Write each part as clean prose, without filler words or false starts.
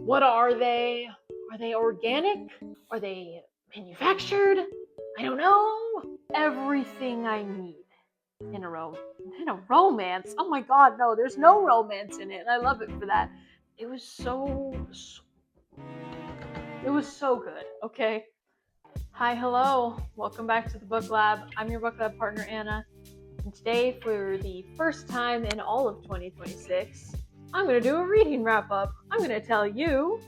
What are they? Are they organic? Are they manufactured? I don't know. Everything I need in a romance. Oh my god, no, there's no romance in it, and I love it for that. It was so good, okay? Hi, hello. Welcome back to the Book Lab. I'm your Book Lab partner, Anna. And today, for the first time in all of 2026, I'm going to do a reading wrap up. I'm going to tell you,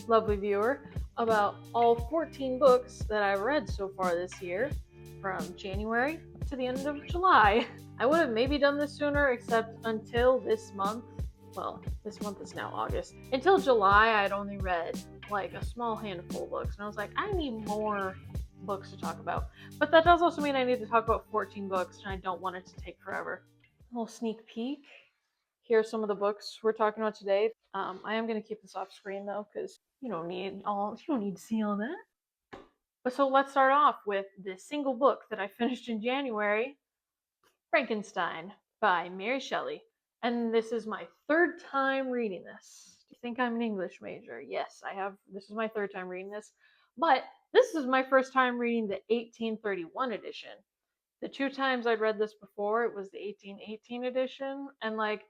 lovely viewer, about all 14 books that I've read so far this year, from January to the end of July. I would have maybe done this sooner, except until this month. Well, this month is now August. Until July, I'd only read like a small handful of books, and I was like, I need more books to talk about. But that does also mean I need to talk about 14 books, and I don't want it to take forever. A little sneak peek. Here are some of the books we're talking about today. I am going to keep this off screen though, because you don't need to see all that. But so let's start off with the single book that I finished in January, Frankenstein by Mary Shelley. And this is my third time reading this. Do you think I'm an English major? Yes, I have. This is my third time reading this. But this is my first time reading the 1831 edition. The two times I'd read this before, it was the 1818 edition. And like,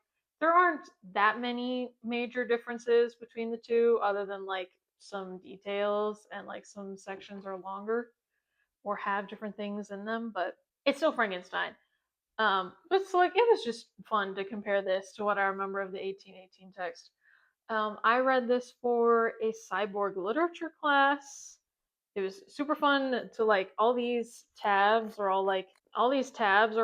there aren't that many major differences between the two, other than like some details and like some sections are longer or have different things in them. But it's still Frankenstein. But so like, it was just fun to compare this to what I remember of the 1818 text. I read this for a cyborg literature class. It was super fun to like, all these tabs are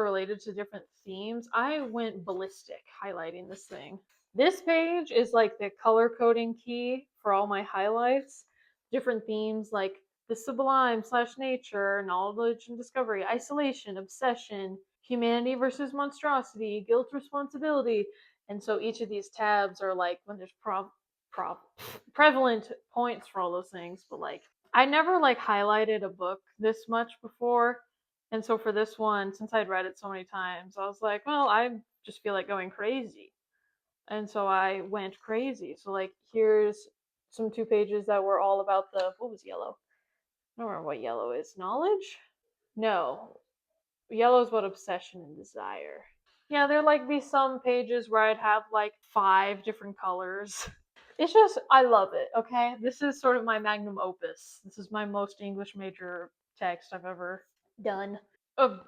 related to different themes. I went ballistic highlighting this thing. This page is like the color coding key for all my highlights. Different themes like the sublime / nature, knowledge and discovery, isolation, obsession, humanity versus monstrosity, guilt, responsibility. And so each of these tabs are like when there's prevalent points for all those things. But like, I never like highlighted a book this much before. And so for this one, since I'd read it so many times, I was like, well, I just feel like going crazy. And so I went crazy. So like, here's some 2 pages that were all about what was yellow? I don't remember what yellow is. Knowledge? No. Yellow is about obsession and desire. Yeah, there like be some pages where I'd have like 5 different colors. It's just, I love it, okay? This is sort of my magnum opus. This is my most English major text I've ever done.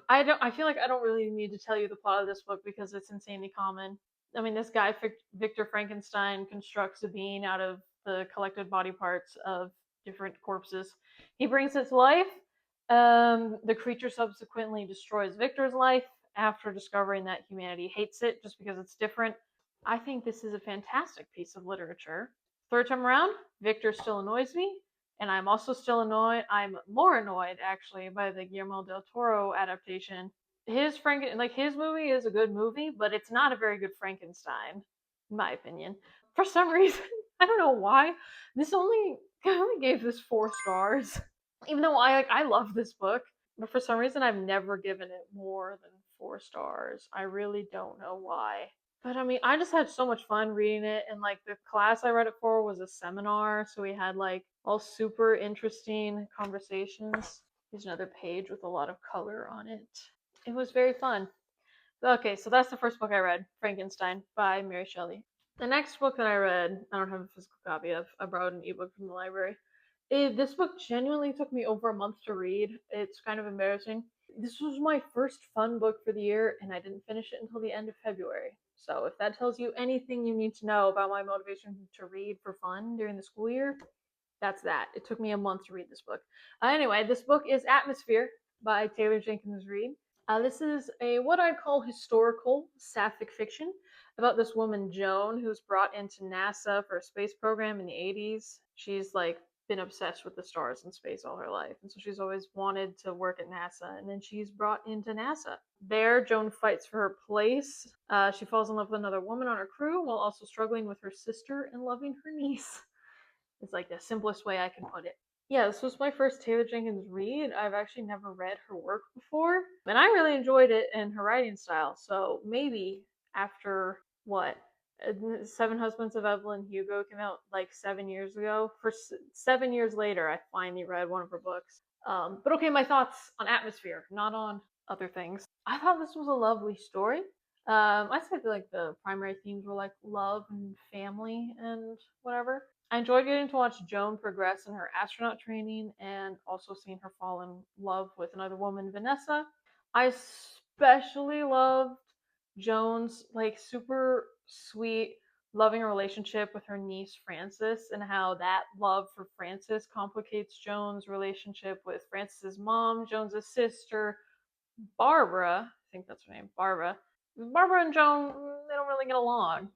I feel like I don't really need to tell you the plot of this book because it's insanely common. I mean, this guy, Victor Frankenstein, constructs a being out of the collected body parts of different corpses. He brings it to life. The creature subsequently destroys Victor's life after discovering that humanity hates it just because it's different. I think this is a fantastic piece of literature. Third time around, Victor still annoys me, and I'm also still annoyed. I'm more annoyed actually by the Guillermo del Toro adaptation. His movie is a good movie, but it's not a very good Frankenstein, in my opinion. For some reason, I don't know why. I only gave this 4 stars, even though I love this book. But for some reason, I've never given it more than 4 stars. I really don't know why. But I mean, I just had so much fun reading it, and like, the class I read it for was a seminar, so we had like all super interesting conversations. Here's another page with a lot of color on it. It was very fun. Okay, so that's the first book I read, Frankenstein by Mary Shelley. The next book that I read, I don't have a physical copy of. I borrowed an ebook from the library. This book genuinely took me over a month to read. It's kind of embarrassing. This was my first fun book for the year, and I didn't finish it until the end of February. So if that tells you anything you need to know about my motivation to read for fun during the school year, that's that. It took me a month to read this book. Anyway, this book is Atmosphere by Taylor Jenkins Reid. This is a what I'd call historical sapphic fiction about this woman Joan who's brought into NASA for a space program in the 80s. She's like been obsessed with the stars and space all her life, and so she's always wanted to work at NASA, and then she's brought into NASA. There, Joan fights for her place. She falls in love with another woman on her crew while also struggling with her sister and loving her niece. It's like the simplest way I can put it. Yeah, this was my first Taylor Jenkins read. I've actually never read her work before, and I really enjoyed it and her writing style. So maybe after Seven Husbands of Evelyn Hugo came out like 7 years ago. For 7 years later, I finally read one of her books. But okay, my thoughts on atmosphere, not on other things. I thought this was a lovely story. I said like the primary themes were like love and family and whatever. I enjoyed getting to watch Joan progress in her astronaut training and also seeing her fall in love with another woman, Vanessa. I especially loved Joan's like super sweet, loving relationship with her niece Frances, and how that love for Frances complicates Joan's relationship with Frances's mom, Joan's sister, Barbara. I think that's her name, Barbara. Barbara and Joan, they don't really get along.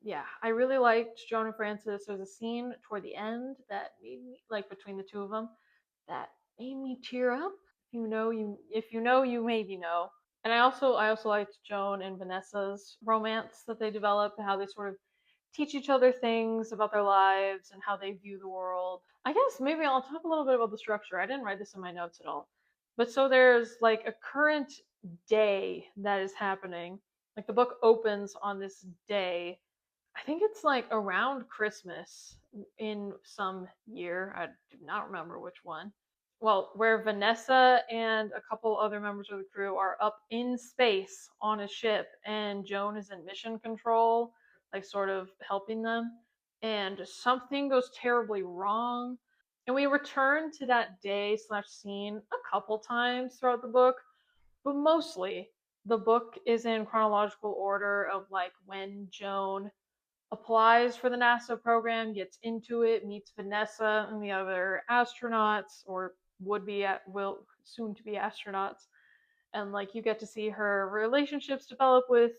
Yeah, I really liked Joan and Frances. There's a scene toward the end that made me like between the two of them that made me tear up. If you know, you maybe know. And I also liked Joan and Vanessa's romance that they developed, and how they sort of teach each other things about their lives and how they view the world. I guess maybe I'll talk a little bit about the structure. I didn't write this in my notes at all. But so there's like a current day that is happening. Like the book opens on this day. I think it's like around Christmas in some year. I do not remember which one. Well, where Vanessa and a couple other members of the crew are up in space on a ship, and Joan is in mission control, like sort of helping them, and something goes terribly wrong. And we return to that day slash scene a couple times throughout the book, but mostly the book is in chronological order of like when Joan applies for the NASA program, gets into it, meets Vanessa and the other astronauts, or would be will soon to be astronauts, and like you get to see her relationships develop with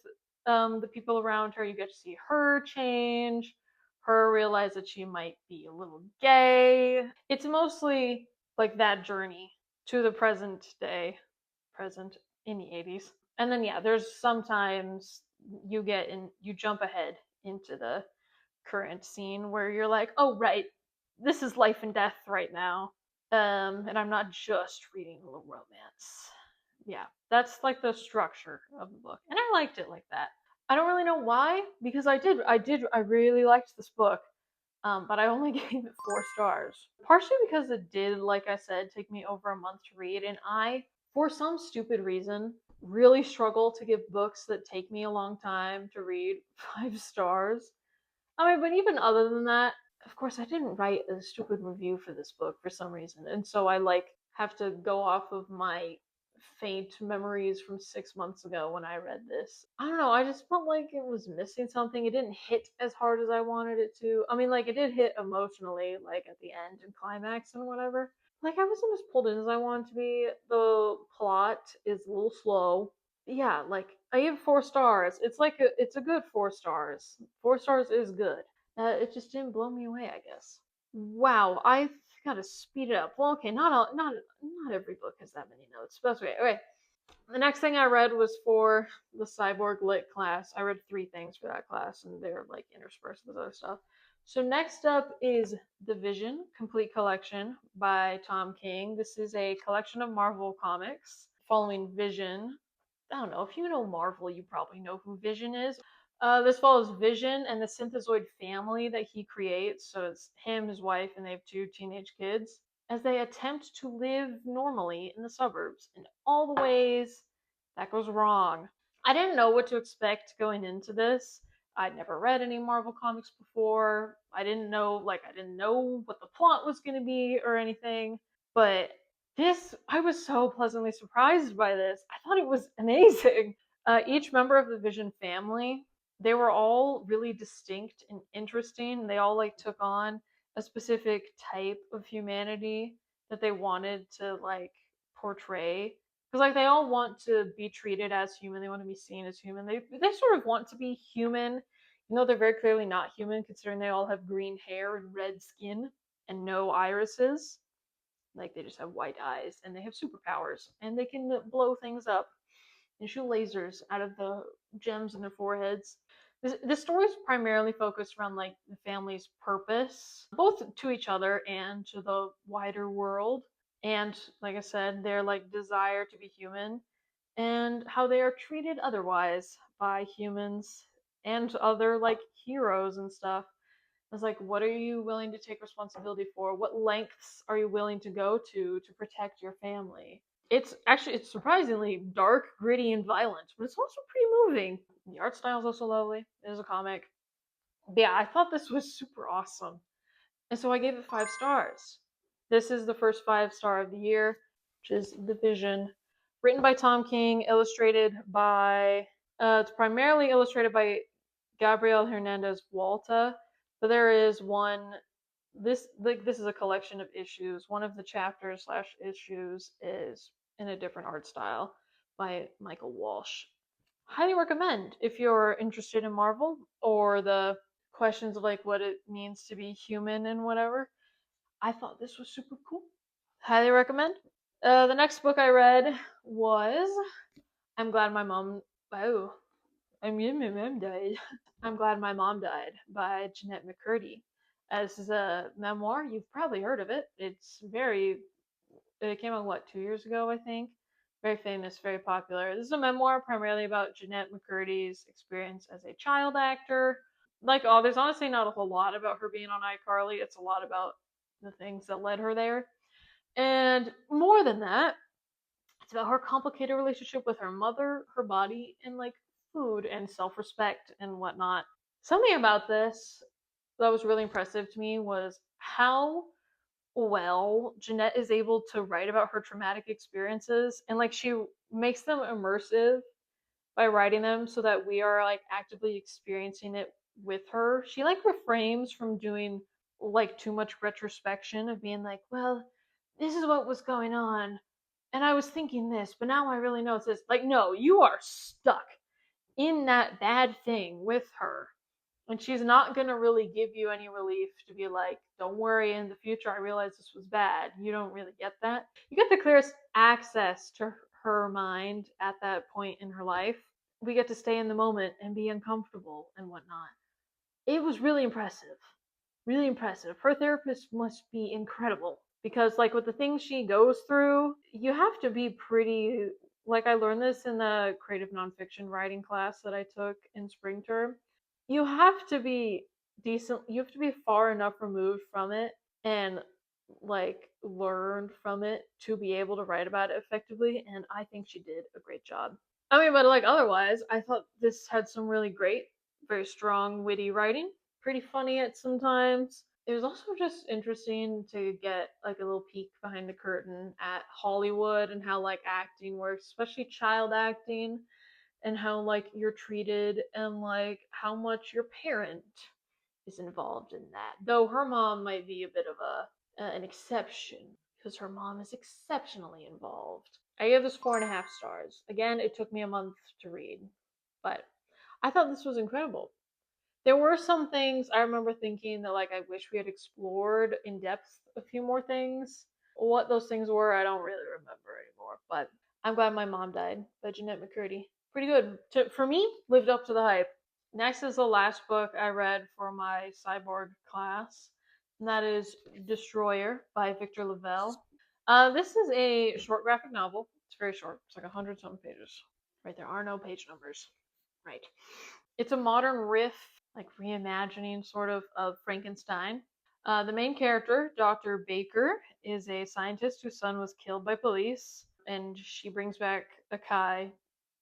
the people around her. You get to see her change, her realize that she might be a little gay. It's mostly like that journey to the present day, present in the 80s. And then yeah, there's sometimes you jump ahead into the current scene where you're like, oh right, this is life and death right now. And I'm not just reading a little romance. Yeah, that's like the structure of the book, and I liked it like that. I don't really know why, because I really liked this book, but I only gave it 4 stars. Partially because it did, like I said, take me over a month to read, and I, for some stupid reason, really struggle to give books that take me a long time to read 5 stars. I mean, but even other than that, of course, I didn't write a stupid review for this book for some reason, and so I like have to go off of my faint memories from 6 months ago when I read this. I don't know, I just felt like it was missing something. It didn't hit as hard as I wanted it to. I mean, like, it did hit emotionally, like at the end and climax and whatever. Like, I wasn't as pulled in as I wanted to be. The plot is a little slow. Yeah, like I give 4 stars. It's a good 4 stars. 4 stars is good. It just didn't blow me away, I guess. Wow, I gotta speed it up. Well, okay, not every book has that many notes. But okay, okay. The next thing I read was for the Cyborg Lit class. I read 3 things for that class, and they're like interspersed with other stuff. So next up is The Vision Complete Collection by Tom King. This is a collection of Marvel comics following Vision. I don't know, if you know Marvel, you probably know who Vision is. This follows Vision and the synthezoid family that he creates. So it's him, his wife, and they have 2 teenage kids as they attempt to live normally in the suburbs in all the ways that goes wrong. I didn't know what to expect going into this. I'd never read any Marvel comics before. I didn't know what the plot was going to be or anything. But I was so pleasantly surprised by this. I thought it was amazing. Each member of the Vision family, they were all really distinct and interesting. They all like took on a specific type of humanity that they wanted to like portray, because like they all want to be treated as human. They want to be seen as human. They sort of want to be human, even though they're very clearly not human, considering they all have green hair and red skin and no irises. Like they just have white eyes, and they have superpowers, and they can blow things up and shoot lasers out of the gems in their foreheads. This story is primarily focused around like the family's purpose, both to each other and to the wider world. And like I said, their like desire to be human and how they are treated otherwise by humans. and other like heroes and stuff. It's like, what are you willing to take responsibility for? What lengths are you willing to go to protect your family? It's surprisingly dark, gritty, and violent, but it's also pretty moving. The art style is also lovely. It is a comic. But yeah, I thought this was super awesome. And so I gave it 5 stars. This is the first 5 star of the year, which is The Vision. Written by Tom King, illustrated by it's primarily illustrated by Gabriel Hernandez Walta, but there is one this is a collection of issues. One of the chapters slash issues is in a different art style by Michael Walsh. Highly recommend if you're interested in Marvel or the questions of like what it means to be human and whatever. I thought this was super cool. Highly recommend. The next book I read was I'm Glad My Mom. Oh, I'm My Mom Died. I'm Glad My Mom Died by Jeanette McCurdy. This is a memoir. You've probably heard of it. It came out, what, 2 years ago, I think? Very famous, very popular. This is a memoir primarily about Jeanette McCurdy's experience as a child actor. Like, oh, there's honestly not a whole lot about her being on iCarly. It's a lot about the things that led her there. And more than that, it's about her complicated relationship with her mother, her body, and like food and self-respect and whatnot. Something about this that was really impressive to me was how well Jeanette is able to write about her traumatic experiences, and like she makes them immersive by writing them so that we are like actively experiencing it with her. She like refrains from doing like too much retrospection of being like, well, this is what was going on and I was thinking this, but now I really know it's this. Like, no, you are stuck in that bad thing with her. And she's not going to really give you any relief to be like, don't worry, in the future I realized this was bad. You don't really get that. You get the clearest access to her mind at that point in her life. We get to stay in the moment and be uncomfortable and whatnot. It was really impressive. Really impressive. Her therapist must be incredible because, like, with the things she goes through, you have to be pretty. Like, I learned this in the creative nonfiction writing class that I took in spring term. You have to be decent, you have to be far enough removed from it and like learned from it to be able to write about it effectively. And I think she did a great job. I mean, but like otherwise, I thought this had some really great, very strong, witty writing. Pretty funny at sometimes. It was also just interesting to get like a little peek behind the curtain at Hollywood and how like acting works, especially child acting, and how like you're treated and like how much your parent is involved in that. Though her mom might be a bit of an exception because her mom is exceptionally involved. I gave this 4.5 stars. Again, it took me a month to read, but I thought this was incredible. There were some things I remember thinking that like I wish we had explored in depth a few more things. What those things were, I don't really remember anymore. But I'm Glad My Mom Died by Jeanette McCurdy. Pretty good. For me, lived up to the hype. Next is the last book I read for my cyborg class, and that is Destroyer by Victor LaValle. This is a short graphic novel. It's very short. It's like 100 some pages. Right, there are no page numbers. Right. It's a modern riff, like reimagining sort of Frankenstein. The main character, Dr. Baker, is a scientist whose son was killed by police, and she brings back Akai,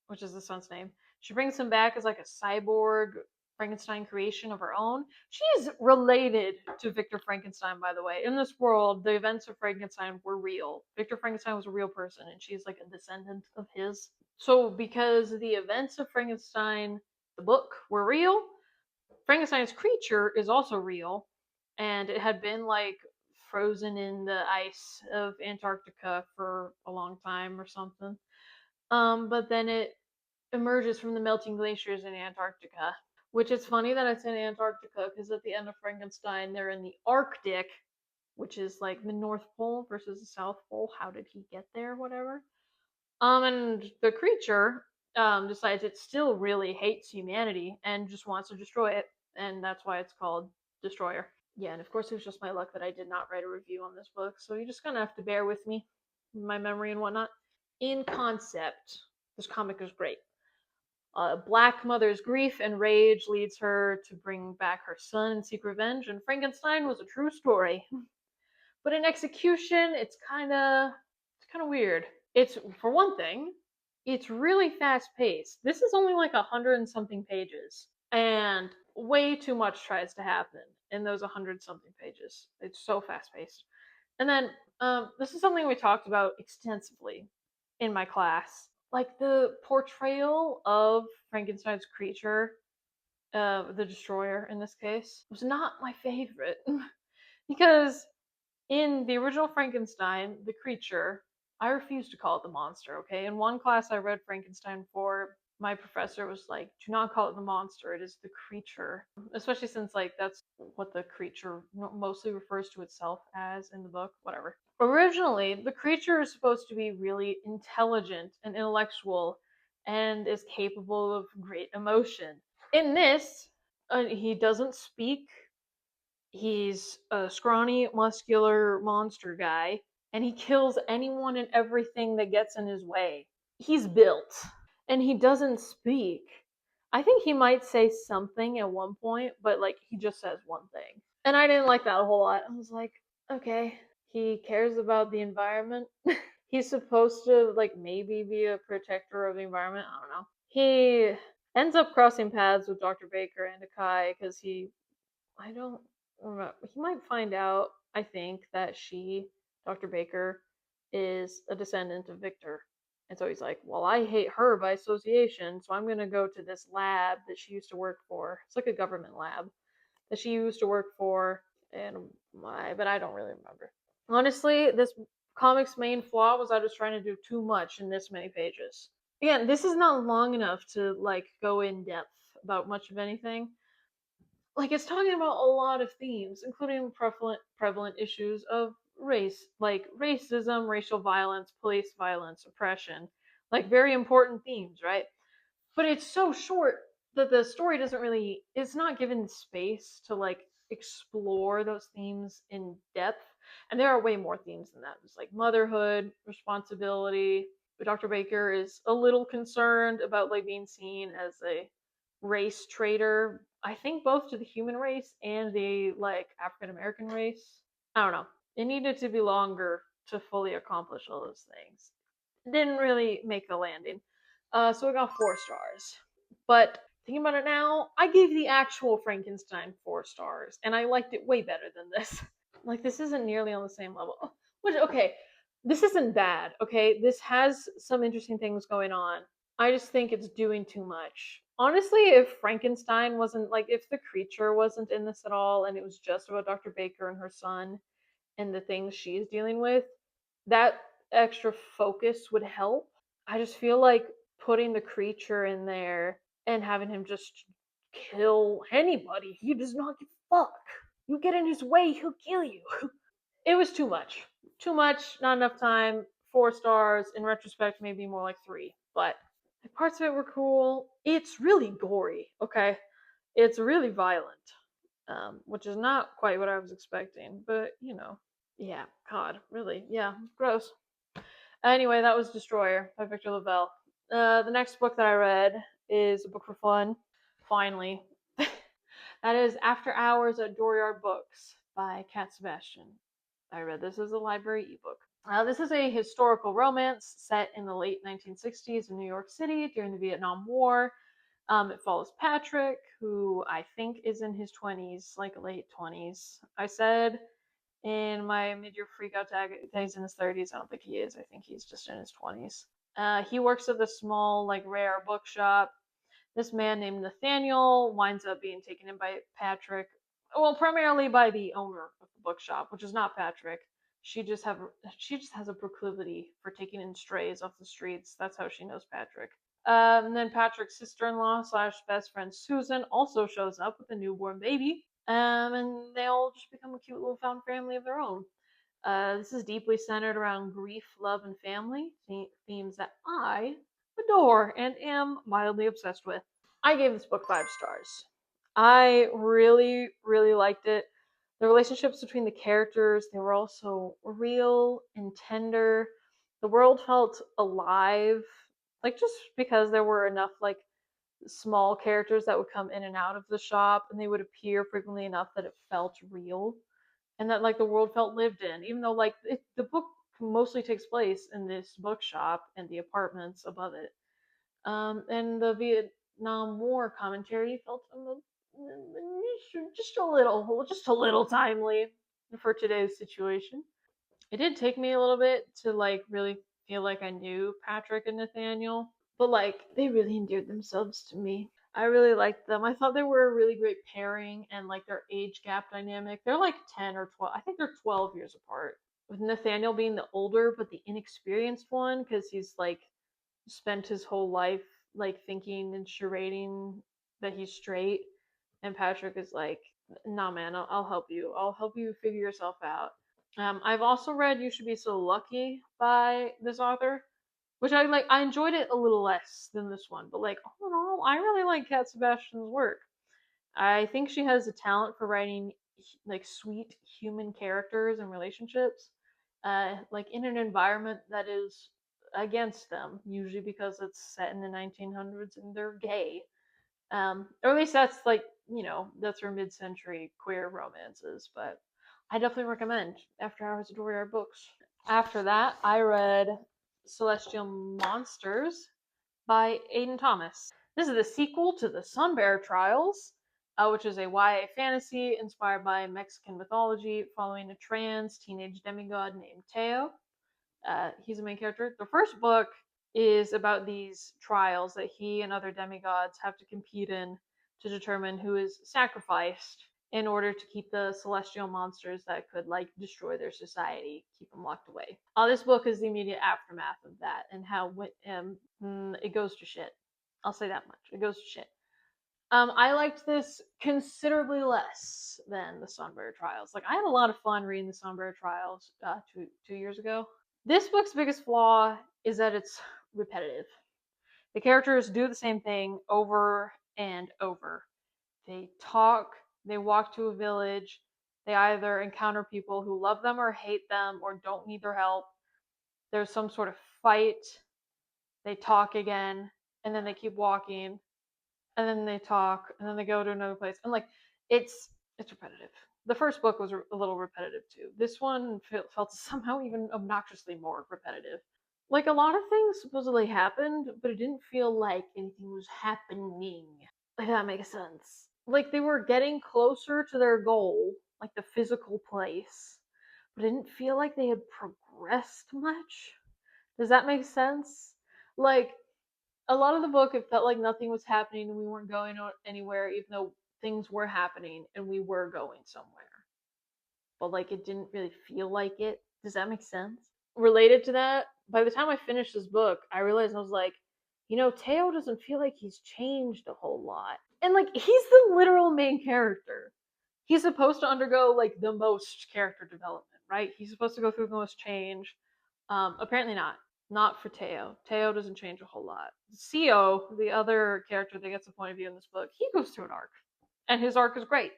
which is the son's name. She brings him back as like a cyborg Frankenstein creation of her own. She's related to Victor Frankenstein, by the way. In this world, the events of Frankenstein were real. Victor Frankenstein was a real person, and she's like a descendant of his. So, because the events of Frankenstein, the book, were real, Frankenstein's creature is also real, and it had been like frozen in the ice of Antarctica for a long time or something. But then it emerges from the melting glaciers in Antarctica. Which is funny that it's in Antarctica because at the end of Frankenstein, they're in the Arctic, which is like the North Pole versus the South Pole. How did he get there? Whatever. And the creature decides it still really hates humanity and just wants to destroy it, and that's why it's called Destroyer. Yeah, and of course it was just my luck that I did not write a review on this book, so you're just gonna have to bear with me, my memory and whatnot. In concept, this comic is great. Black Mother's grief and rage leads her to bring back her son and seek revenge, and Frankenstein was a true story. But in execution, it's kind of weird. It's, for one thing, it's really fast paced. This is only like 100 and something pages, and way too much tries to happen in those 100 something pages. It's so fast paced. And then this is something we talked about extensively in my class. Like the portrayal of Frankenstein's creature, the destroyer in this case, was not my favorite. Because in the original Frankenstein, the creature, I refuse to call it the monster, okay? In one class I read Frankenstein for, my professor was like, do not call it the monster, it is the creature. Especially since, like, that's what the creature mostly refers to itself as in the book, whatever. Originally, the creature is supposed to be really intelligent and intellectual and is capable of great emotion. In this, he doesn't speak. He's a scrawny, muscular monster guy, and he kills anyone and everything that gets in his way. He's built, and he doesn't speak. I think he might say something at one point, but like he just says one thing. And I didn't like that a whole lot. I was like, okay, he cares about the environment. He's supposed to like maybe be a protector of the environment. I don't know. He ends up crossing paths with Dr. Baker and Akai because I don't remember. He might find out, I think, that Dr. Baker, is a descendant of Victor. And so he's like, well, I hate her by association, so I'm going to go to this lab that she used to work for. It's like a government lab that she used to work for, but I don't really remember. Honestly, this comic's main flaw was I was trying to do too much in this many pages. Again, this is not long enough to like go in depth about much of anything. Like it's talking about a lot of themes, including prevalent issues of race, like racism, racial violence, police violence, oppression, like very important themes, right? But it's so short that the story doesn't really, it's not given space to like explore those themes in depth. And there are way more themes than that. It's like motherhood, responsibility. Dr. Baker is a little concerned about like being seen as a race traitor, I think both to the human race and the like African American race. I don't know. It needed to be longer to fully accomplish all those things. It didn't really make the landing. So I got 4 stars. But thinking about it now, I gave the actual Frankenstein 4 stars, and I liked it way better than this. Like, this isn't nearly on the same level. Which, okay, this isn't bad, okay? This has some interesting things going on. I just think it's doing too much. Honestly, if Frankenstein wasn't, like, if the creature wasn't in this at all, and it was just about Dr. Baker and her son and the things she's dealing with, that extra focus would help. I just feel like putting the creature in there and having him just kill anybody, he does not give a fuck. You get in his way, he'll kill you. It was too much. Too much, not enough time. 4 stars. In retrospect, maybe more like 3. But the parts of it were cool. It's really gory, okay? It's really violent, which is not quite what I was expecting, but you know. Yeah, God, really. Yeah, gross. Anyway, that was Destroyer by Victor LaValle. The next book that I read is a book for fun. Finally. That is After Hours at Dooryard Books by Cat Sebastian. I read this as a library ebook. This is a historical romance set in the late 1960s in New York City during the Vietnam War. It follows Patrick, who I think is in his 20s, like late 20s. I said in my mid-year freakout tag that he's in his 30s. I don't think he is. I think he's just in his 20s. He works at this small, like, rare bookshop. This man named Nathaniel winds up being taken in by Patrick. Well, primarily by the owner of the bookshop, which is not Patrick. She just has a proclivity for taking in strays off the streets. That's how she knows Patrick. And then Patrick's sister-in-law slash best friend Susan also shows up with a newborn baby. And they all just become a cute little found family of their own. This is deeply centered around grief, love, and family, themes that I adore and am mildly obsessed with. I gave this book 5 stars. I really, really liked it. The relationships between the characters, they were also real and tender. The world felt alive, like just because there were enough like small characters that would come in and out of the shop, and they would appear frequently enough that it felt real, and that like the world felt lived in, even though like the book mostly takes place in this bookshop and the apartments above it. And the Vietnam War commentary felt just a little timely for today's situation. It did take me a little bit to like really feel like I knew Patrick and Nathaniel, but like they really endeared themselves to me. I really liked them. I thought they were a really great pairing, and like their age gap dynamic. They're like 10 or 12. I think they're 12 years apart. With Nathaniel being the older but the inexperienced one, because he's like spent his whole life like thinking and charading that he's straight, and Patrick is like, nah man, I'll help you. I'll help you figure yourself out. I've also read You Should Be So Lucky by this author, which I like. I enjoyed it a little less than this one, but like all in all, I really like Cat Sebastian's work. I think she has a talent for writing like sweet human characters and relationships, like in an environment that is against them, usually because it's set in the 1900s and they're gay. Or at least that's like, that's her mid-century queer romances. But I definitely recommend After Hours of Dooryard books. After that, I read Celestial Monsters by Aidan Thomas. This is the sequel to the Sunbear Trials, which is a YA fantasy inspired by Mexican mythology following a trans teenage demigod named Teo. He's the main character. The first book is about these trials that he and other demigods have to compete in to determine who is sacrificed in order to keep the celestial monsters that could like destroy their society, keep them locked away. This book is the immediate aftermath of that and how it goes to shit. I'll say that much. It goes to shit. I liked this considerably less than the Sunbear Trials. Like I had a lot of fun reading the Sunbear Trials 2 years ago. This book's biggest flaw is that it's repetitive. The characters do the same thing over and over. They talk, they walk to a village, they either encounter people who love them or hate them or don't need their help. There's some sort of fight, they talk again, and then they keep walking, and then they talk, and then they go to another place. And like it's repetitive. The first book was a little repetitive too. This one felt somehow even obnoxiously more repetitive. Like a lot of things supposedly happened, but it didn't feel like anything was happening. Like that makes sense. Like they were getting closer to their goal, like the physical place, but it didn't feel like they had progressed much. Does that make sense? Like a lot of the book, it felt like nothing was happening and we weren't going anywhere, even though things were happening and we were going somewhere. But like it didn't really feel like it. Does that make sense? Related to that, by the time I finished this book, I realized I was like, Teo doesn't feel like he's changed a whole lot. And like he's the literal main character. He's supposed to undergo like the most character development, right? He's supposed to go through the most change. Apparently not. Not for Teo. Teo doesn't change a whole lot. Seo, the other character that gets a point of view in this book, he goes through an arc. And his arc is great.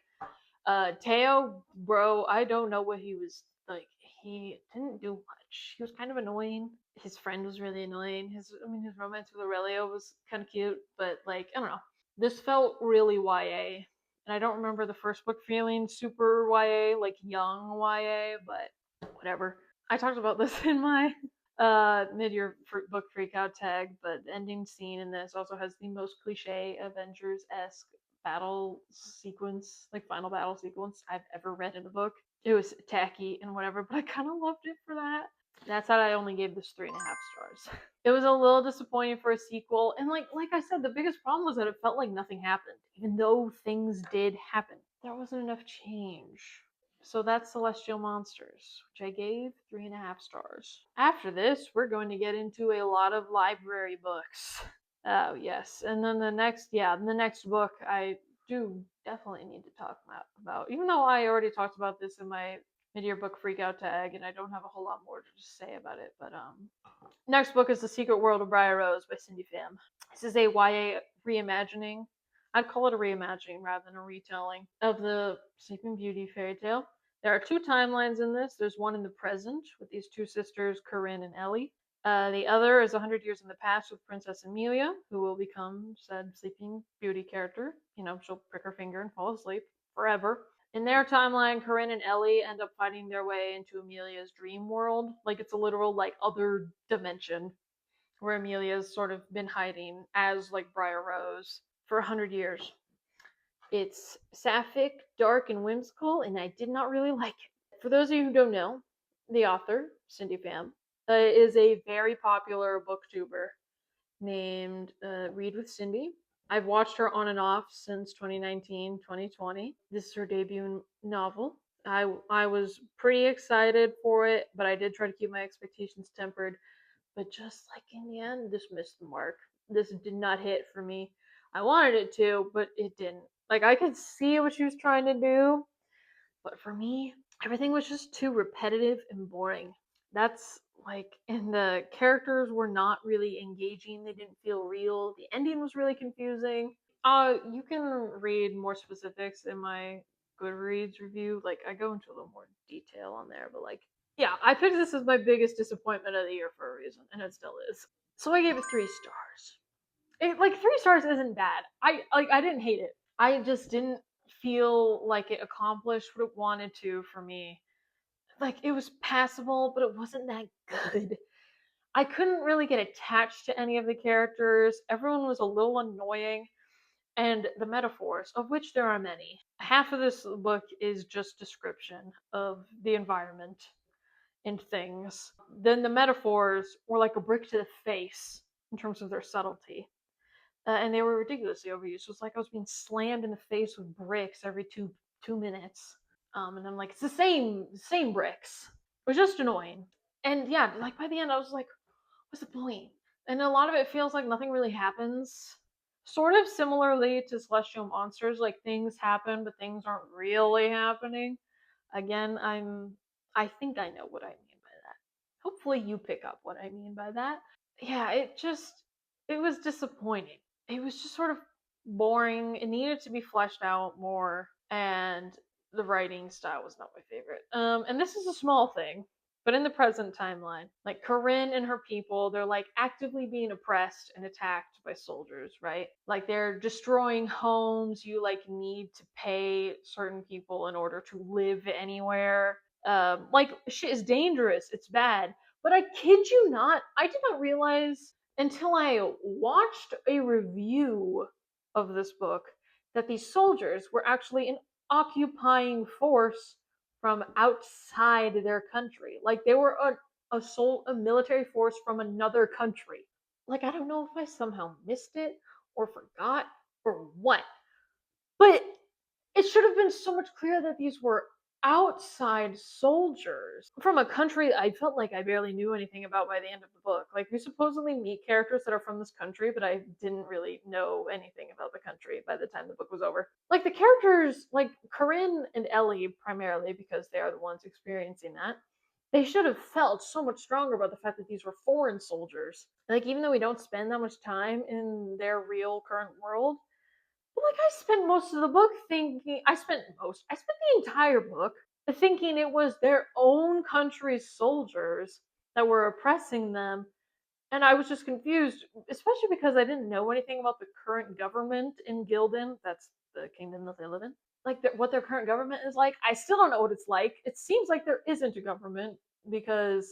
Teo, bro, I don't know what he was like. He didn't do much. He was kind of annoying. His friend was really annoying. His romance with Aurelio was kind of cute, but like, I don't know. This felt really YA. And I don't remember the first book feeling super YA, like young YA, but whatever. I talked about this in my mid-year book freakout tag, but the ending scene in this also has the most cliche Avengers-esque battle sequence, like final battle sequence I've ever read in a book. It was tacky and whatever, but I kind of loved it for that. That's how I only gave this 3.5 stars. It was a little disappointing for a sequel, and like I said, the biggest problem was that it felt like nothing happened, even though things did happen. There wasn't enough change. So that's Celestial Monsters, which I gave 3.5 stars. After this, we're going to get into a lot of library books. Oh, yes. And then the next book I do definitely need to talk about, even though I already talked about this in my mid-year book freakout tag, and I don't have a whole lot more to just say about it. But next book is The Secret World of Briar Rose by Cindy Pham. This is a YA reimagining. I'd call it a reimagining rather than a retelling of the Sleeping Beauty fairy tale. There are 2 timelines in this. There's one in the present with these 2 sisters, Corinne and Ellie. The other is 100 Years in the Past with Princess Amelia, who will become said Sleeping Beauty character. You know, she'll prick her finger and fall asleep forever. In their timeline, Corinne and Ellie end up fighting their way into Amelia's dream world. Like, it's a literal, like, other dimension where Amelia's sort of been hiding as, like, Briar Rose for 100 years. It's sapphic, dark, and whimsical, and I did not really like it. For those of you who don't know, the author, Cindy Pham, is a very popular booktuber named Read with Cindy. I've watched her on and off since 2019, 2020. This is her debut novel. I was pretty excited for it, but I did try to keep my expectations tempered. But just like in the end, this missed the mark. This did not hit for me. I wanted it to, but it didn't. Like, I could see what she was trying to do, but for me, everything was just too repetitive and boring. That's like, and the characters were not really engaging. They didn't feel real. The ending was really confusing. You can read more specifics in my Goodreads review. Like, I go into a little more detail on there, but like, yeah, I picked this as my biggest disappointment of the year for a reason, and it still is. So I gave it 3 stars. Like, 3 stars isn't bad. I didn't hate it. I just didn't feel like it accomplished what it wanted to for me. Like, it was passable, but it wasn't that good. I couldn't really get attached to any of the characters. Everyone was a little annoying. And the metaphors, of which there are many. Half of this book is just description of the environment and things. Then the metaphors were like a brick to the face in terms of their subtlety. And they were ridiculously overused. It was like I was being slammed in the face with bricks every two minutes. And I'm like, it's the same bricks. It was just annoying. And yeah, like by the end, I was like, what's the point? And a lot of it feels like nothing really happens. Sort of similarly to Celestial Monsters, like things happen, but things aren't really happening. Again, I think I know what I mean by that. Hopefully you pick up what I mean by that. Yeah, it was disappointing. It was just sort of boring. It needed to be fleshed out more, and the writing style was not my favorite. And this is a small thing, but in the present timeline, like Corinne and her people, they're like actively being oppressed and attacked by soldiers, right? Like they're destroying homes. You like need to pay certain people in order to live anywhere. Like shit is dangerous. It's bad. But I kid you not, I did not realize until I watched a review of this book that these soldiers were actually an occupying force from outside their country. Like they were a military force from another country. Like I don't know if I somehow missed it or forgot or what, but it should have been so much clearer that these were outside soldiers from a country I felt like I barely knew anything about by the end of the book. Like we supposedly meet characters that are from this country, but I didn't really know anything about the country by the time the book was over. Like the characters, like Corinne and Ellie primarily because they are the ones experiencing that. They should have felt so much stronger about the fact that these were foreign soldiers. Like even though we don't spend that much time in their real current world, like I spent most of the book thinking I spent the entire book thinking it was their own country's soldiers that were oppressing them, and I was just confused, especially because I didn't know anything about the current government in Gildan. That's the kingdom that they live in. Like what their current government is like. I still don't know what it's like. It seems like there isn't a government because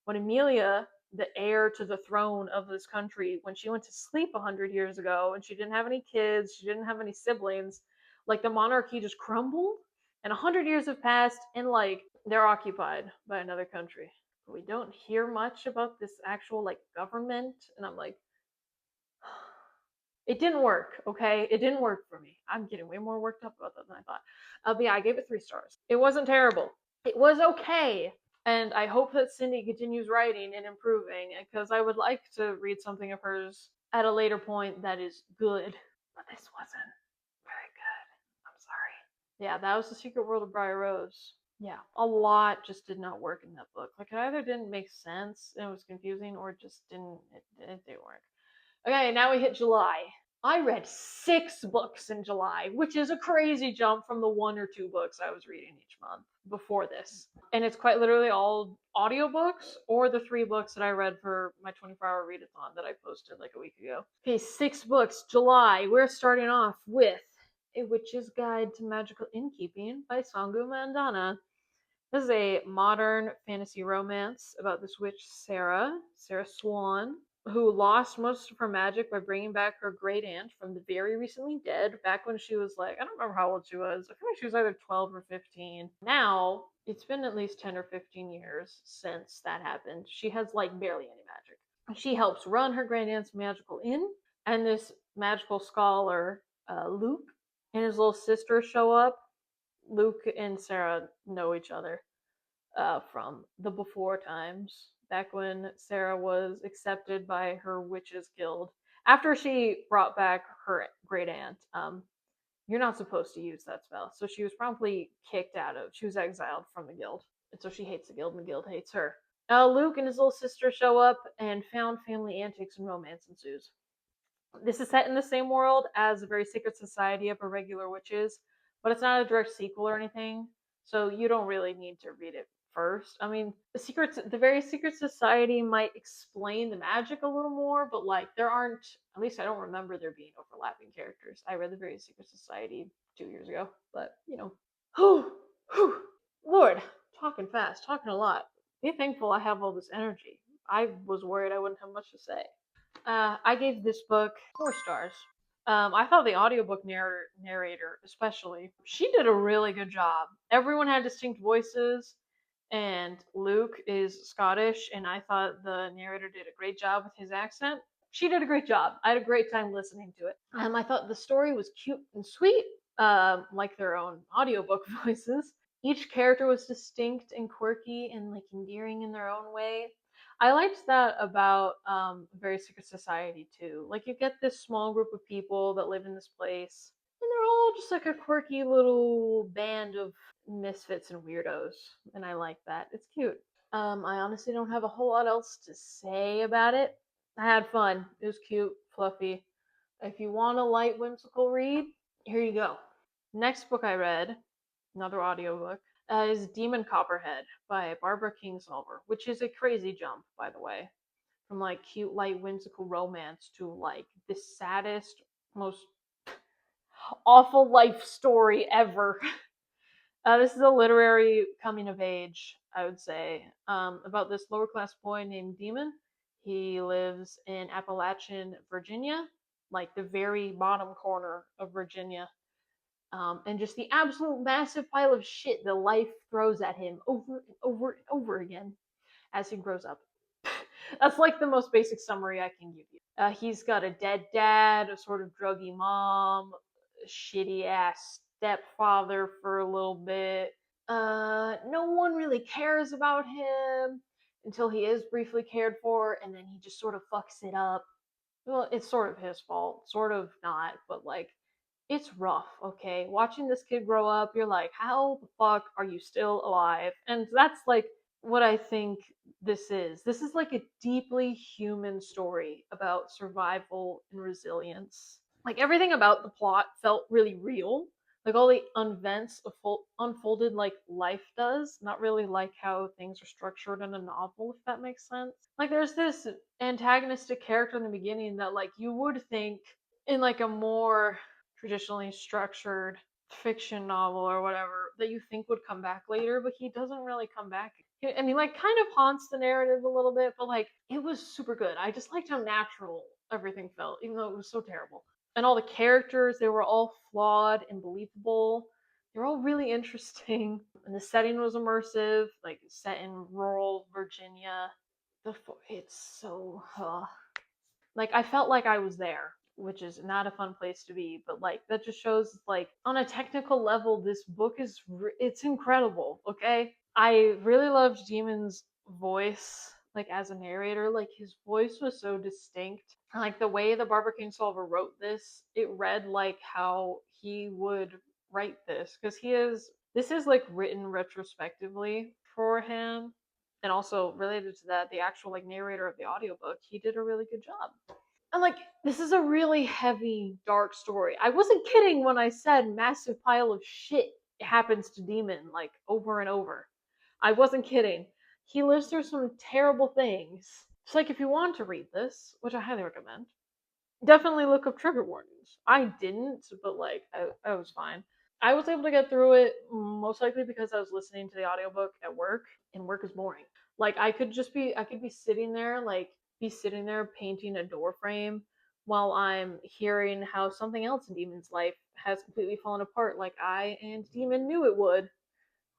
when Amelia, the heir to the throne of this country, when she went to sleep 100 years ago and she didn't have any kids, she didn't have any siblings, like the monarchy just crumbled, and 100 years have passed, and like they're occupied by another country. We don't hear much about this actual like government, and I'm like, it didn't work. Okay, it didn't work for me. I'm getting way more worked up about that than I thought. But yeah, I gave it 3 stars. It wasn't terrible. It was okay, and I hope that Cindy continues writing and improving because I would like to read something of hers at a later point that is good. But this wasn't very good. I'm sorry. Yeah, that was The Secret World of Briar Rose. Yeah, a lot just did not work in that book. Like it either didn't make sense and it was confusing, or it just didn't. It didn't work. Okay, now we hit July. I read 6 books in July, which is a crazy jump from the 1 or 2 books I was reading each month before this. And it's quite literally all audiobooks or the 3 books that I read for my 24-hour readathon that I posted like a week ago. Okay, 6 books, July. We're starting off with A Witch's Guide to Magical Innkeeping by Sangu Mandana. This is a modern fantasy romance about this witch, Sarah Swan, who lost most of her magic by bringing back her great aunt from the very recently dead back when she was like, I don't remember how old she was. I feel like she was either 12 or 15. Now, it's been at least 10 or 15 years since that happened. She has like barely any magic. She helps run her great aunt's magical inn, and this magical scholar, Luke, and his little sister show up. Luke and Sarah know each other from the before times, back when Sarah was accepted by her witches guild. After she brought back her great aunt, you're not supposed to use that spell, so she was promptly kicked out of. She was exiled from the guild, and so she hates the guild, and the guild hates her. Luke and his little sister show up, and found family antics and romance ensues. This is set in the same world as the Very Secret Society of Irregular Witches, but it's not a direct sequel or anything, so you don't really need to read it first. I mean, the Very Secret Society might explain the magic a little more, but like there aren't. At least I don't remember there being overlapping characters. I read the Very Secret Society 2 years ago, but you know, whew, Lord, talking fast, talking a lot. Be thankful I have all this energy. I was worried I wouldn't have much to say. I gave this book 4 stars. I thought the audiobook narrator, especially, she did a really good job. Everyone had distinct voices, and Luke is Scottish, and I thought the narrator did a great job with his accent. She did a great job. I had a great time listening to it. I thought the story was cute and sweet, like their own audiobook voices. Each character was distinct and quirky and like endearing in their own way. I liked that about Very Secret Society too. Like you get this small group of people that live in this place, and they're all just like a quirky little band of misfits and weirdos, and I like that. It's cute. I honestly don't have a whole lot else to say about it. I had fun. It was cute, fluffy. If you want a light, whimsical read, here you go. Next book I read, another audiobook, is Demon Copperhead by Barbara Kingsolver, which is a crazy jump, by the way. From like cute, light, whimsical romance to like the saddest, most awful life story ever. This is a literary coming of age, I would say, about this lower class boy named Demon. He lives in Appalachian, Virginia, like the very bottom corner of Virginia. And just the absolute massive pile of shit that life throws at him over and over and over again as he grows up. That's like the most basic summary I can give you. He's got a dead dad, a sort of druggy mom, a shitty ass stepfather for a little bit. No one really cares about him until he is briefly cared for, and then he just sort of fucks it up. Well, it's sort of his fault, sort of not, but like it's rough, okay? Watching this kid grow up, you're like, how the fuck are you still alive? And that's like what I think this is. This is like a deeply human story about survival and resilience. Like everything about the plot felt really real. Like all the events unfolded like life does, not really like how things are structured in a novel, if that makes sense. Like there's this antagonistic character in the beginning that like you would think in like a more traditionally structured fiction novel or whatever that you think would come back later, but he doesn't really come back. And he like kind of haunts the narrative a little bit, but like it was super good. I just liked how natural everything felt, even though it was so terrible. And all the characters, they were all flawed and believable. They were all really interesting. And the setting was immersive, like set in rural Virginia. It's so like I felt like I was there, which is not a fun place to be, but like that just shows like on a technical level this book is it's incredible, okay? I really loved Demon's voice like as a narrator. Like his voice was so distinct. Like the way the Barbara Kingsolver wrote this, it read like how he would write this, because this is like written retrospectively for him. And also related to that, the actual like narrator of the audiobook, he did a really good job. And like, this is a really heavy, dark story. I wasn't kidding when I said massive pile of shit happens to Demon, like, over and over. I wasn't kidding. He lives through some terrible things. It's like, if you want to read this, which I highly recommend, definitely look up trigger warnings. I didn't, but like, I was fine. I was able to get through it most likely because I was listening to the audiobook at work, and work is boring. Like, I could be sitting there, like, be sitting there painting a door frame while I'm hearing how something else in Demon's life has completely fallen apart, like I and Demon knew it would.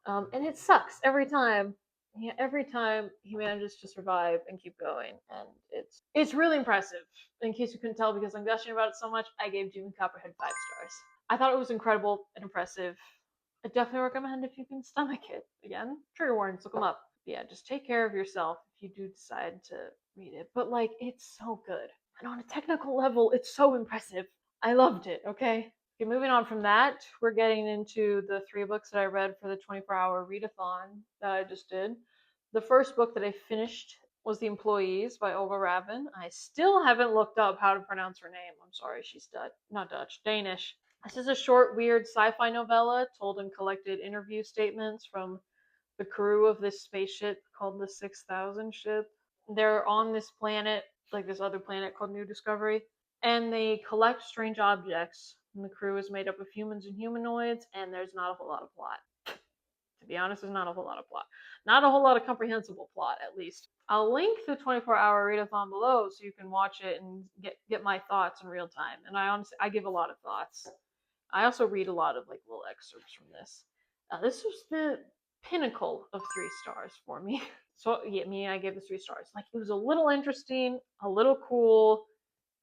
And it sucks every time. Yeah, every time he manages to survive and keep going, and it's really impressive. In case you couldn't tell, because I'm gushing about it so much, I gave June Copperhead 5 stars. I thought it was incredible and impressive. I definitely recommend if you can stomach it. Again, trigger warnings, look them up. Yeah, just take care of yourself if you do decide to read it. But like, it's so good, and on a technical level, it's so impressive. I loved it. Okay. Okay, moving on from that, we're getting into the 3 books that I read for the 24-hour readathon that I just did. The first book that I finished was The Employees by Olga Ravin. I still haven't looked up how to pronounce her name. I'm sorry, she's Dutch, not Dutch, Danish. This is a short, weird sci-fi novella told in collected interview statements from the crew of this spaceship called the 6000 ship. They're on this planet, like this other planet called New Discovery, and they collect strange objects. And the crew is made up of humans and humanoids, and there's not a whole lot of plot. To be honest, there's not a whole lot of plot. Not a whole lot of comprehensible plot, at least. I'll link the 24-hour readathon below so you can watch it and get my thoughts in real time. And I give a lot of thoughts. I also read a lot of like little excerpts from this. This was the pinnacle of 3 stars for me. So yeah, I gave this 3 stars. Like, it was a little interesting, a little cool.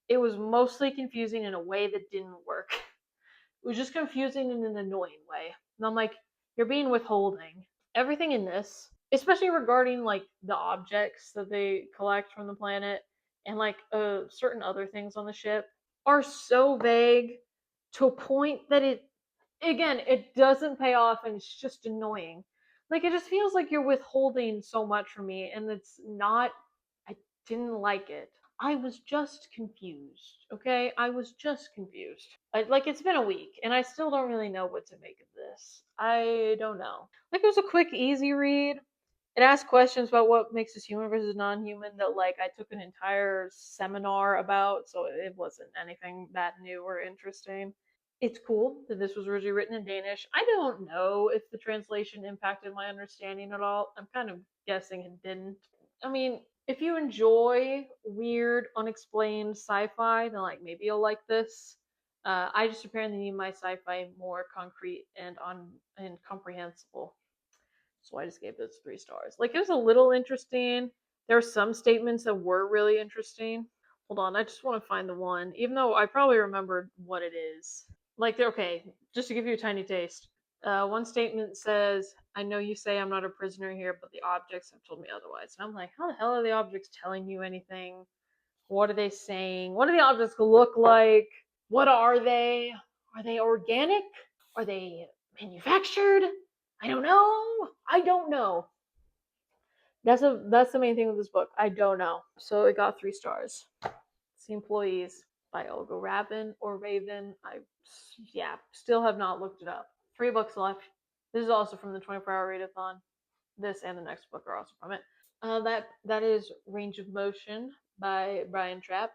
It was mostly confusing in a way that didn't work. It was just confusing in an annoying way. And I'm like, you're being withholding. Everything in this, especially regarding like the objects that they collect from the planet and like certain other things on the ship, are so vague to a point that it doesn't pay off, and it's just annoying. Like, it just feels like you're withholding so much from me, and it's not. I didn't like it. I was just confused. Okay, I was just confused. Like, it's been a week, and I still don't really know what to make of this. I don't know. Like, it was a quick, easy read. It asked questions about what makes us human versus non-human that like I took an entire seminar about, so it wasn't anything that new or interesting. It's cool that this was originally written in Danish. I don't know if the translation impacted my understanding at all. I'm kind of guessing it didn't. I mean, if you enjoy weird, unexplained sci-fi, then like maybe you'll like this. I just apparently need my sci-fi more concrete and comprehensible. So I just gave this 3 stars. Like, it was a little interesting. There were some statements that were really interesting. Hold on, I just want to find the one, even though I probably remembered what it is. Like, okay, just to give you a tiny taste. One statement says, I know you say I'm not a prisoner here, but the objects have told me otherwise. And I'm like, how the hell are the objects telling you anything? What are they saying? What do the objects look like? What are they? Are they organic? Are they manufactured? I don't know. I don't know. That's the main thing with this book. I don't know. So it got 3 stars. It's The Employees by Olga Ravin or Raven. I still have not looked it up. 3 books left. This is also from the 24-hour readathon. This and the next book are also from it. That is Range of Motion by Brian Trapp.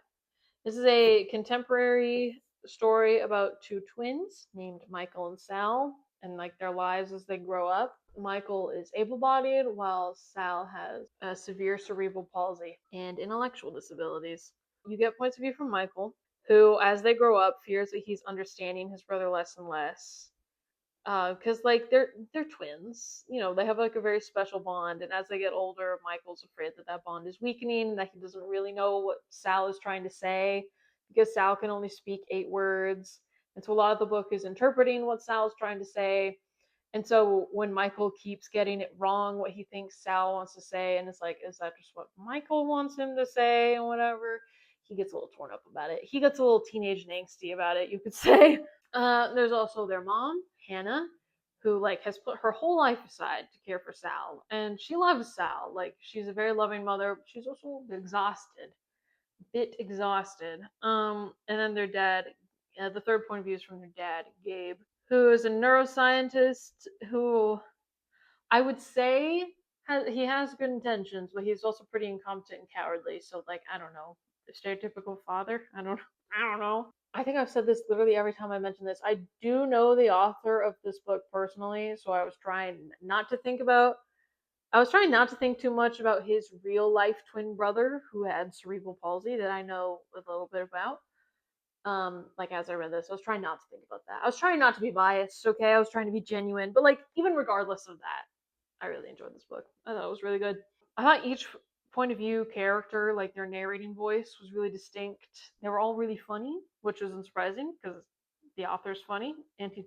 This is a contemporary story about 2 twins named Michael and Sal, and like their lives as they grow up. Michael is able-bodied while Sal has a severe cerebral palsy and intellectual disabilities. You get points of view from Michael, who, as they grow up, fears that he's understanding his brother less and less. Because like they're twins, they have like a very special bond, and as they get older, Michael's afraid that that bond is weakening, and that he doesn't really know what Sal is trying to say, because Sal can only speak 8 words, and so a lot of the book is interpreting what Sal's trying to say. And so when Michael keeps getting it wrong, what he thinks Sal wants to say, and it's like, is that just what Michael wants him to say, and whatever, he gets a little torn up about it. He gets a little teenage and angsty about it, you could say. There's also their mom, Hannah, who like has put her whole life aside to care for Sal, and she loves Sal. Like, she's a very loving mother, but she's also exhausted. bit exhausted. And then their dad, the third point of view is from their dad, Gabe, who is a neuroscientist who I would say he has good intentions, but he's also pretty incompetent and cowardly. So like I don't know, the stereotypical father. I don't know. I think I've said this literally every time I mention this. I do know the author of this book personally, so I was trying not to think too much about his real life twin brother who had cerebral palsy that I know a little bit about. Like as I read this, I was trying not to think about that. I was trying not to be biased, okay? I was trying to be genuine, but like even regardless of that, I really enjoyed this book. I thought it was really good. I thought each point of view character, like their narrating voice, was really distinct. They were all really funny, which wasn't surprising because the author's funny, and he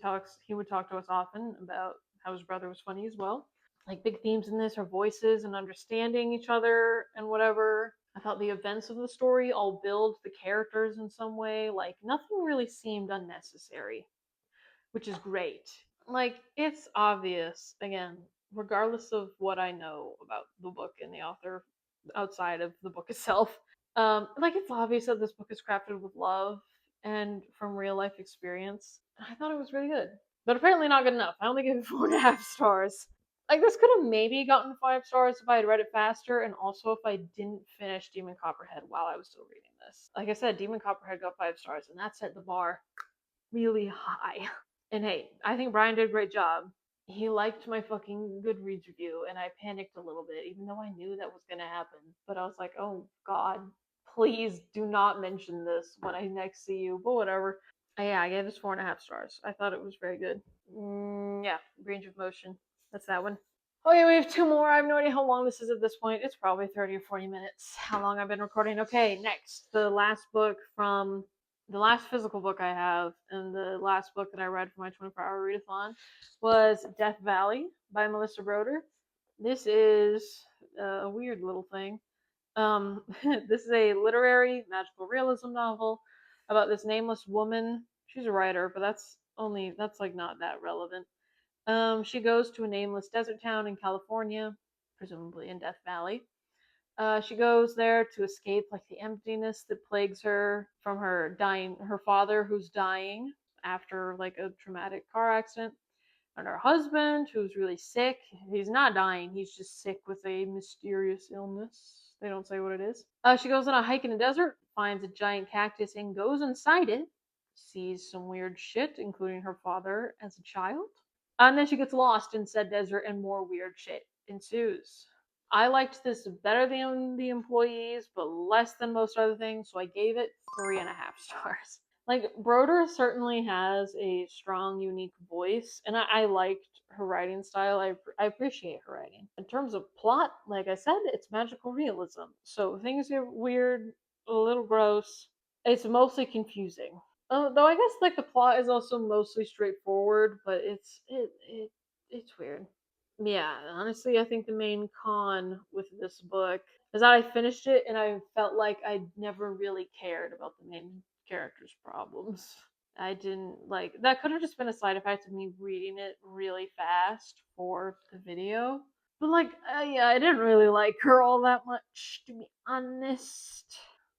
would talk to us often about how his brother was funny as well. Like big themes in this are voices and understanding each other and whatever. I thought the events of the story all build the characters in some way. Like nothing really seemed unnecessary, which is great. Like it's obvious again, regardless of what I know about the book and the author outside of the book itself. Like it's obvious that this book is crafted with love and from real life experience. I thought it was really good, but apparently not good enough. I only gave it 4.5 stars. Like this could have maybe gotten 5 stars if I had read it faster, and also if I didn't finish Demon Copperhead while I was still reading this. Like I said, Demon Copperhead got 5 stars, and that set the bar really high. And hey, I think Brian did a great job. He liked my fucking Goodreads review, and I panicked a little bit, even though I knew that was gonna happen. But I was like, oh god, please do not mention this when I next see you. But whatever. Yeah, I gave this 4.5 stars. I thought it was very good. Yeah, Range of Motion. That's that one. Okay, we have two more. I have no idea how long this is at this point. It's probably 30 or 40 minutes. How long I've been recording. Okay, next. The last book from the last physical book I have, and the last book that I read for my 24-hour readathon was Death Valley by Melissa Broder. This is a weird little thing. This is a literary magical realism novel about this nameless woman. She's a writer, but that's like not that relevant. She goes to a nameless desert town in California, presumably in Death Valley. She goes there to escape like the emptiness that plagues her from her father who's dying after like a traumatic car accident, and her husband who's really sick. He's not dying, he's just sick with a mysterious illness. They don't say what it is. She goes on a hike in the desert, finds a giant cactus and goes inside it, sees some weird shit, including her father as a child. And then she gets lost in said desert and more weird shit ensues. I liked this better than The Employees, but less than most other things, so I gave it 3.5 stars. Like, Broder certainly has a strong, unique voice, and I liked her writing style. I appreciate her writing. In terms of plot, like I said, it's magical realism, so things get weird, a little gross. It's mostly confusing. Though I guess like the plot is also mostly straightforward, but it's weird. Yeah, honestly, I think the main con with this book is that I finished it and I felt like I never really cared about the main character's problems. I didn't like that. Could have just been a side effect of me reading it really fast for the video. But like, yeah, I didn't really like her all that much, to be honest.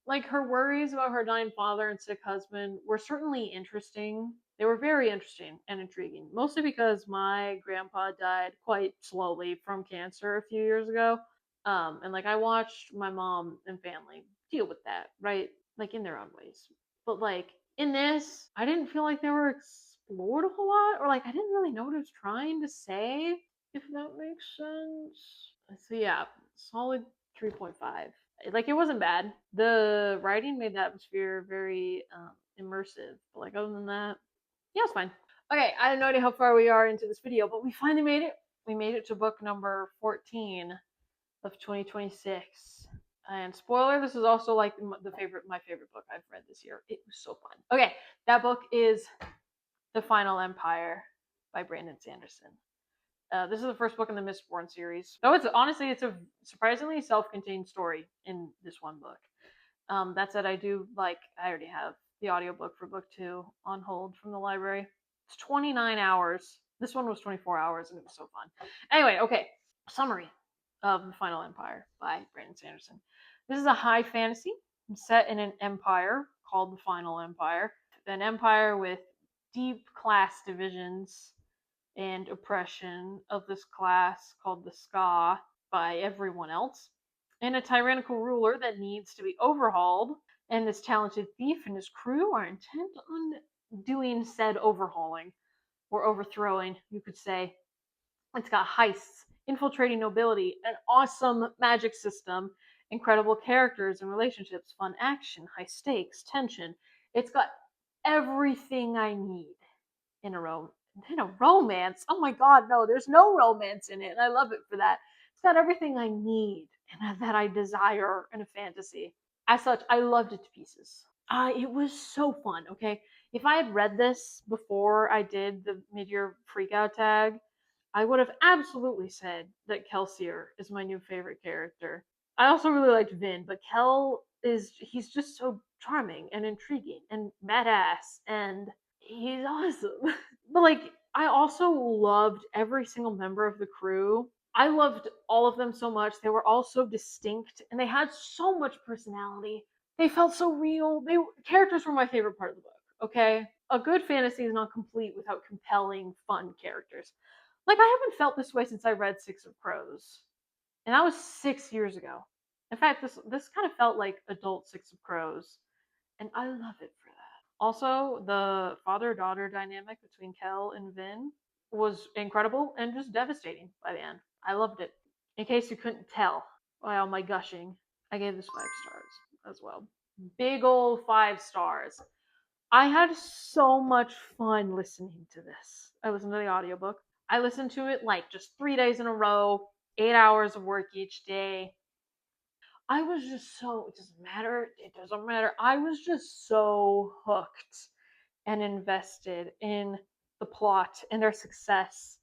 Like her worries about her dying father and sick husband were certainly interesting. They were very interesting and intriguing, mostly because my grandpa died quite slowly from cancer a few years ago. And like I watched my mom and family deal with that, right? Like in their own ways. But like in this, I didn't feel like they were explored a whole lot, or like I didn't really know what it was trying to say, if that makes sense. So yeah, solid 3.5. Like it wasn't bad. The writing made the atmosphere very immersive. But like other than that, yeah, it's fine. Okay, I have no idea how far we are into this video, but we finally made it. We made it to book number 14 of 2026. And spoiler, this is also like my favorite book I've read this year. It was so fun. Okay, that book is The Final Empire by Brandon Sanderson. This is the first book in the Mistborn series. Oh, it's a surprisingly self-contained story in this one book. That said, I already have the audiobook for book 2 on hold from the library. It's 29 hours. This one was 24 hours, and it was so fun. Anyway, okay. Summary of The Final Empire by Brandon Sanderson. This is a high fantasy set in an empire called the Final Empire, an empire with deep class divisions and oppression of this class called the Ska by everyone else, and a tyrannical ruler that needs to be overhauled. And this talented thief and his crew are intent on doing said overhauling, or overthrowing, you could say. It's got heists, infiltrating nobility, an awesome magic system, incredible characters and relationships, fun action, high stakes, tension. It's got everything I need in a romance. Oh my god, no, there's no romance in it, and I love it for that. It's got everything I need and that I desire in a fantasy. As such, I loved it to pieces. It was so fun, okay? If I had read this before I did the mid-year freakout tag, I would have absolutely said that Kelsier is my new favorite character. I also really liked Vin, but he's just so charming and intriguing and badass, and he's awesome. But like, I also loved every single member of the crew. I loved all of them so much. They were all so distinct and they had so much personality. They felt so real. Characters were my favorite part of the book. Okay, a good fantasy is not complete without compelling, fun characters. Like, I haven't felt this way since I read Six of Crows, and that was 6 years ago. In fact, this kind of felt like adult Six of Crows, and I love it for that. Also, the father-daughter dynamic between Kel and Vin was incredible and just devastating by the end. I loved it. In case you couldn't tell by all my gushing, I gave this 5 stars as well. Big old 5 stars. I had so much fun listening to this. I listened to the audiobook. I listened to it like just 3 days in a row, 8 hours of work each day. I was just so, it doesn't matter. It doesn't matter. I was just so hooked and invested in the plot and their success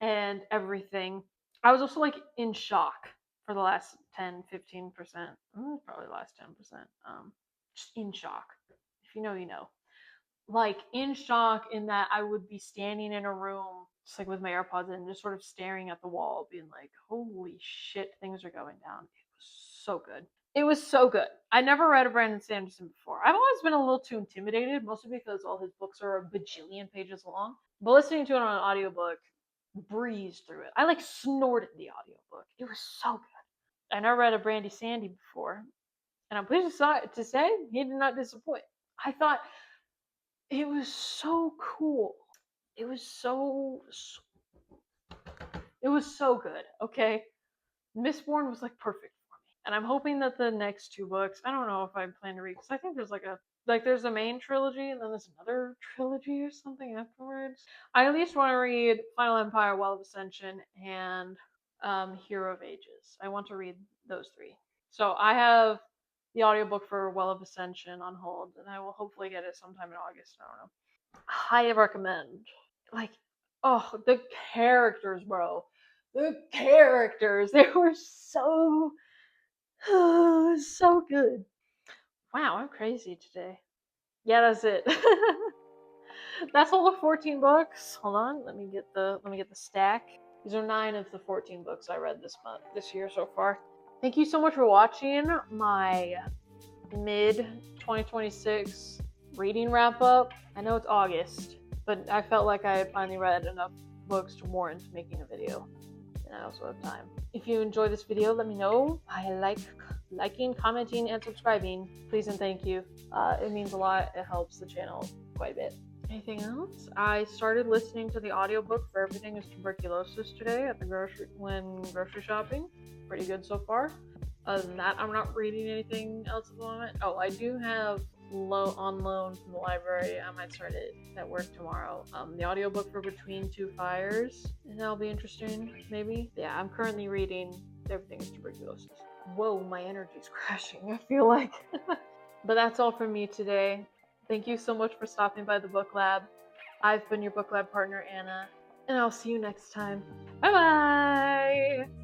and everything. I was also like in shock for the last 10-15%. Probably the last 10%. Just in shock. If you know, you know. Like in shock in that I would be standing in a room just like with my AirPods in, just sort of staring at the wall, being like, holy shit, things are going down. It was so good. It was so good. I never read a Brandon Sanderson before. I've always been a little too intimidated, mostly because all his books are a bajillion pages long. But listening to it on an audiobook, breezed through it. I like snorted the audiobook. It was so good. I never read a Brandy Sandy before, and I'm pleased to say he did not disappoint. I thought it was so cool. It was so good, okay? Mistborn was like perfect for me. And I'm hoping that the next 2 books, I don't know if I plan to read, because I think there's there's a main trilogy and then there's another trilogy or something afterwards. I at least want to read Final Empire, Well of Ascension, and Hero of Ages. I want to read those 3. So I have the audiobook for Well of Ascension on hold, and I will hopefully get it sometime in August. I don't know. Highly recommend. Like, oh, the characters, bro. The characters. They were so, so good. Wow, I'm crazy today. Yeah, that's it. That's all the 14 books. Hold on, let me get the stack. These are 9 of the 14 books I read this year so far. Thank you so much for watching my mid 2026 reading wrap up. I know it's August, but I felt like I had finally read enough books to warrant making a video, and I also have time. If you enjoyed this video, let me know. I like liking, commenting, and subscribing. Please and thank you. It means a lot. It helps the channel quite a bit. Anything else? I started listening to the audiobook for Everything is Tuberculosis today at the grocery shopping. Pretty good so far. Other than that, I'm not reading anything else at the moment. Oh, I do have on loan from the library. I might start it at work tomorrow. The audiobook for Between Two Fires, and that'll be interesting, maybe. Yeah, I'm currently reading Everything is Tuberculosis. Whoa, my energy's crashing, I feel like. But that's all from me today. Thank you so much for stopping by the book lab. I've been your book lab partner, Anna, and I'll see you next time. Bye bye!